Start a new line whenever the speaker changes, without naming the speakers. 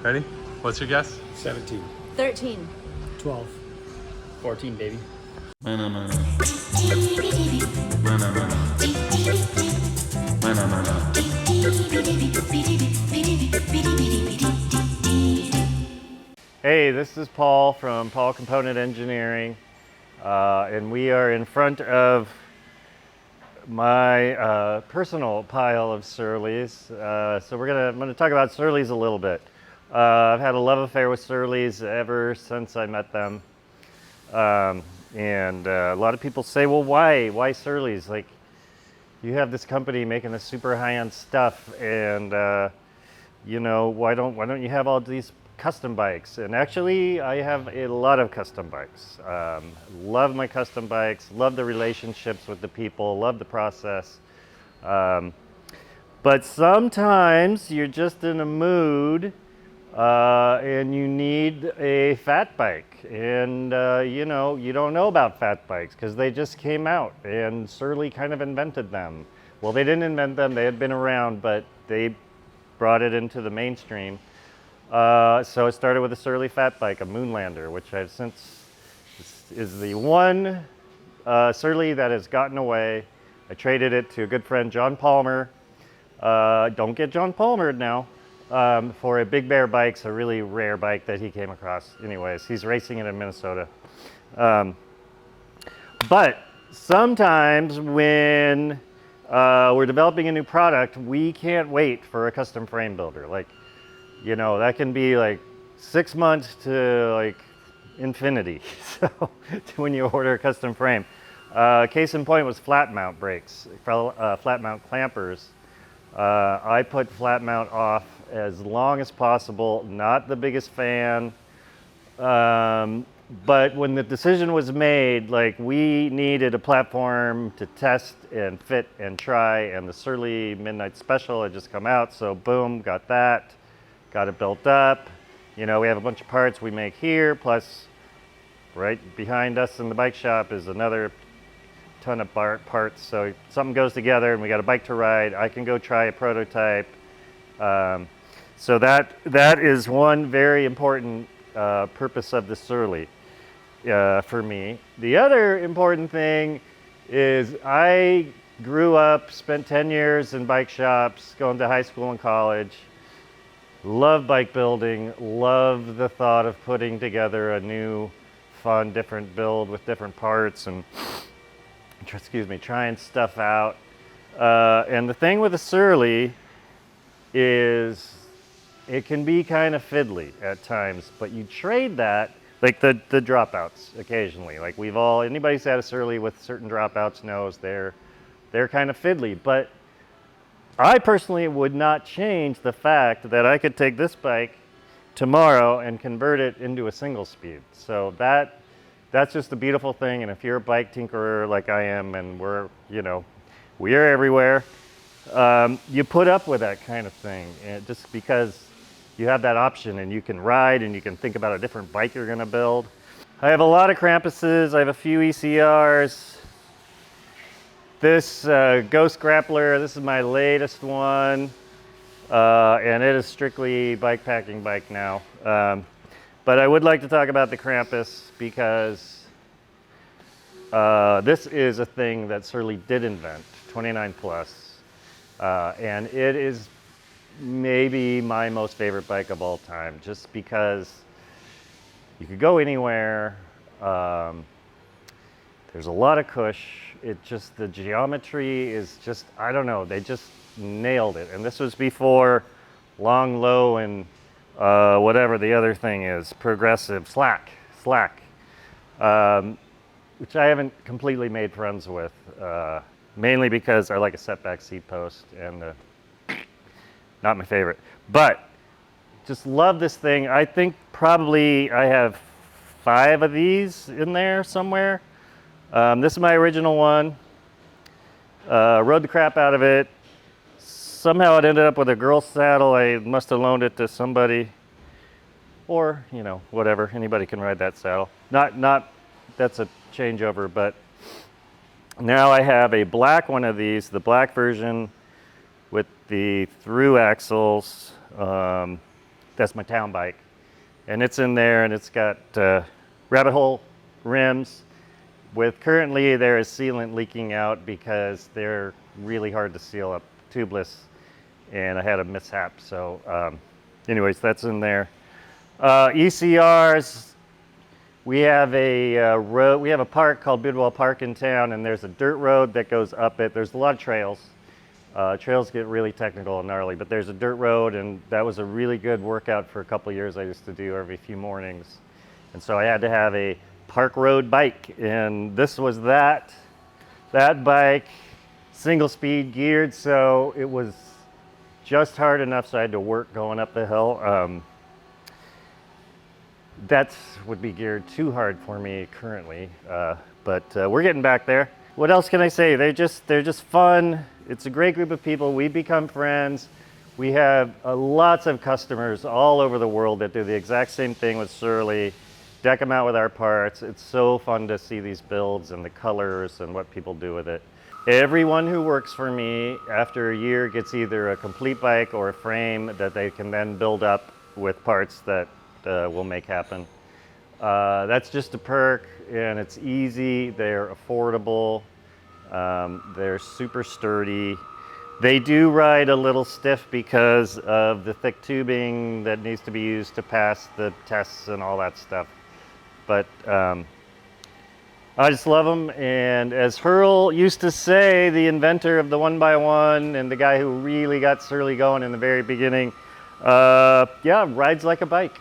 Ready? What's your guess?
17.
13.
12.
14, baby.
Hey, this is Paul from Paul Component Engineering, and we are in front of my personal pile of Surlys. So I'm gonna talk about Surlys a little bit. I've had a love affair with Surlys ever since I met them, and a lot of people say, "Well, why Surlys? Like, you have this company making this super high-end stuff, and you know, why don't you have all these custom bikes?" And actually, I have a lot of custom bikes. Love my custom bikes, love the relationships with the people, love the process. But sometimes you're just in a mood and you need a fat bike. And you know, you don't know about fat bikes because they just came out and Surly kind of invented them. Well, they didn't invent them, they had been around, but they brought it into the mainstream. So it started with a Surly fat bike, a Moonlander, which I've since is the one Surly that has gotten away. I traded it to a good friend, John Palmer. Don't get John Palmer now, for a Big Bear bike, a really rare bike that he came across. Anyways, he's racing it in Minnesota. But sometimes when we're developing a new product, we can't wait for a custom frame builder. Like, you know, that can be like 6 months to like infinity. So when you order a custom frame, case in point was flat mount brakes, flat mount clampers. I put flat mount off as long as possible. Not the biggest fan, but when the decision was made, like, we needed a platform to test and fit and try, and the Surly Midnight Special had just come out, so boom, got that. Got it built up. You know, we have a bunch of parts we make here, plus right behind us in the bike shop is another ton of parts. So something goes together and we got a bike to ride. I can go try a prototype. So that is one very important purpose of the Surly for me. The other important thing is I grew up, spent 10 years in bike shops, going to high school and college. Love bike building, love the thought of putting together a new, fun, different build with different parts and, excuse me, trying stuff out. And the thing with the Surly is it can be kind of fiddly at times, but you trade that, like the dropouts occasionally. Like anybody who's had a Surly with certain dropouts knows they're kind of fiddly, but I personally would not change the fact that I could take this bike tomorrow and convert it into a single speed. So that's just a beautiful thing. And if you're a bike tinkerer like I am, and we are everywhere, you put up with that kind of thing, and just because you have that option and you can ride and you can think about a different bike you're going to build. I have a lot of Krampuses. I have a few ECRs. This Ghost Grappler, this is my latest one, and it is strictly bikepacking bike now. But I would like to talk about the Krampus because this is a thing that Surly did invent, 29 plus, and it is maybe my most favorite bike of all time, just because you could go anywhere. There's a lot of cush. The geometry is just, I don't know, they just nailed it. And this was before long, low, and whatever the other thing is, progressive, slack, which I haven't completely made friends with, mainly because I like a setback seat post, and not my favorite. But just love this thing. I think probably I have 5 of these in there somewhere. This is my original one. Rode the crap out of it. Somehow it ended up with a girl saddle. I must have loaned it to somebody, or whatever. Anybody can ride that saddle. Not that's a changeover, but now I have a black one of these, the black version with the through axles. That's my town bike. And it's in there, and it's got rabbit hole rims. With currently there is sealant leaking out because they're really hard to seal up, tubeless, and I had a mishap. So anyways, that's in there. ECRs, we have a road, we have a park called Bidwell Park in town, and there's a dirt road that goes up it. There's a lot of trails. Trails get really technical and gnarly, but there's a dirt road, and that was a really good workout for a couple of years. I used to do every few mornings. And so I had to have a park road bike, and this was that bike, single speed geared, so it was just hard enough so I had to work going up the hill. That would be geared too hard for me currently, but we're getting back there. What else can I say? They're just fun. It's a great group of people. We become friends. We have lots of customers all over the world that do the exact same thing with Surly. Deck them out with our parts. It's so fun to see these builds and the colors and what people do with it. Everyone who works for me after a year gets either a complete bike or a frame that they can then build up with parts that we'll make happen. That's just a perk, and it's easy. They're affordable. They're super sturdy. They do ride a little stiff because of the thick tubing that needs to be used to pass the tests and all that stuff. But I just love them. And as Hurl used to say, the inventor of the 1x1 and the guy who really got Surly going in the very beginning, yeah, rides like a bike.